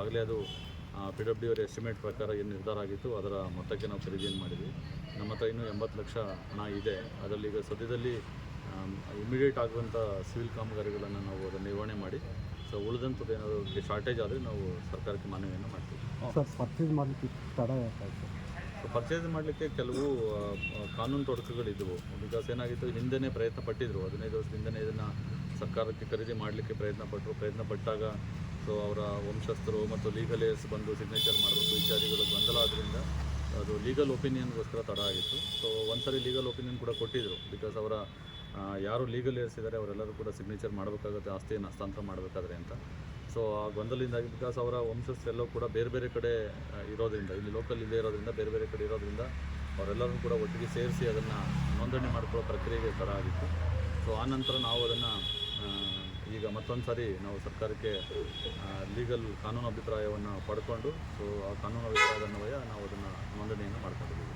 ಈಗಾಗಲೇ ಅದು PWD ಅವರ ಎಸ್ಟಿಮೇಟ್ ಪ್ರಕಾರ ಏನು ನಿರ್ಧಾರ ಆಗಿತ್ತು ಅದರ ಮೊತ್ತಕ್ಕೆ ನಾವು ಖರೀದಿಯನ್ನು ಮಾಡಿದ್ವಿ. ನಮ್ಮ ಹತ್ರ ಇನ್ನೂ 80 ಲಕ್ಷ ಹಣ ಇದೆ. ಅದರಲ್ಲಿ ಈಗ ಸದ್ಯದಲ್ಲಿ ಇಮಿಡಿಯೇಟ್ ಆಗುವಂಥ ಸಿವಿಲ್ ಕಾಮಗಾರಿಗಳನ್ನು ನಾವು ಅದನ್ನು ನಿರ್ವಹಣೆ ಮಾಡಿ ಸೊ ಉಳಿದಂಥದ್ದು ಏನಾದರೂ ಶಾರ್ಟೇಜ್ ಆದರೆ ನಾವು ಸರ್ಕಾರಕ್ಕೆ ಮನವಿಯನ್ನು ಮಾಡ್ತೀವಿ. ಸರ್, ಪರ್ಚೇಸ್ ಮಾಡಲಿಕ್ಕೆ ತಡ ಯಾಕಾಯ್ತು? ಸೊ ಪರ್ಚೇಸ್ ಮಾಡಲಿಕ್ಕೆ ಕೆಲವು ಕಾನೂನು ತೊಡಕುಗಳಿದ್ದವು. ಬಿಕಾಸ್ ಏನಾಗಿತ್ತು, ಹಿಂದೆನೇ ಪ್ರಯತ್ನ ಪಟ್ಟಿದ್ದರು, 15 ವರ್ಷದಿಂದನೇ ಇದನ್ನು ಸರ್ಕಾರಕ್ಕೆ ಖರೀದಿ ಮಾಡಲಿಕ್ಕೆ ಪ್ರಯತ್ನ ಪಟ್ಟಾಗ ಸೊ ಅವರ ವಂಶಸ್ಥರು ಮತ್ತು ಲೀಗಲ್ ಏರ್ಸ್ ಬಂದು ಸಿಗ್ನೇಚರ್ ಮಾಡಬೇಕು ಇತ್ಯಾದಿಗಳು ಗೊಂದಲ ಆದ್ದರಿಂದ ಅದು ಲೀಗಲ್ ಒಪಿನಿಯನ್ಗೋಸ್ಕರ ತಡ ಆಗಿತ್ತು. ಸೊ ಒಂದ್ಸರಿ ಲೀಗಲ್ ಒಪಿನಿಯನ್ ಕೂಡ ಕೊಟ್ಟಿದ್ದರು. ಬಿಕಾಸ್ ಅವರ ಯಾರು ಲೀಗಲ್ ಏರ್ಸ್ ಇದ್ದಾರೆ ಅವರೆಲ್ಲರೂ ಕೂಡ ಸಿಗ್ನೇಚರ್ ಮಾಡಬೇಕಾಗುತ್ತೆ ಆಸ್ತಿಯನ್ನು ಹಸ್ತಾಂತರ ಮಾಡಬೇಕಾದ್ರೆ ಅಂತ. ಸೊ ಆ ಗೊಂದಲದಿಂದಾಗಿ ಬಿಕಾಸ್ ಅವರ ವಂಶಸ್ಥರೆಲ್ಲೂ ಕೂಡ ಬೇರೆ ಬೇರೆ ಕಡೆ ಇರೋದ್ರಿಂದ, ಇಲ್ಲಿ ಲೋಕಲ್ ಇಲ್ಲದೆ ಇರೋದ್ರಿಂದ ಬೇರೆ ಬೇರೆ ಕಡೆ ಇರೋದ್ರಿಂದ ಅವರೆಲ್ಲರೂ ಕೂಡ ಒಟ್ಟಿಗೆ ಸೇರಿಸಿ ಅದನ್ನು ನೋಂದಣಿ ಮಾಡ್ಕೊಳ್ಳೋ ಪ್ರಕ್ರಿಯೆಗೆ ತಡ ಆಗಿತ್ತು. ಸೊ ಆ ನಂತರ ನಾವು ಅದನ್ನು ಈಗ ಮತ್ತೊಂದು ಸಾರಿ ನಾವು ಸರ್ಕಾರಕ್ಕೆ ಲೀಗಲ್ ಕಾನೂನು ಅಭಿಪ್ರಾಯವನ್ನು ಪಡ್ಕೊಂಡು ಸೊ ಆ ಕಾನೂನು ಅಭಿಪ್ರಾಯದ ಅನ್ವಯ ನಾವು ಅದನ್ನು ನೋಂದಣಿಯನ್ನು ಮಾಡ್ಕೊಂಡಿದ್ದೀವಿ.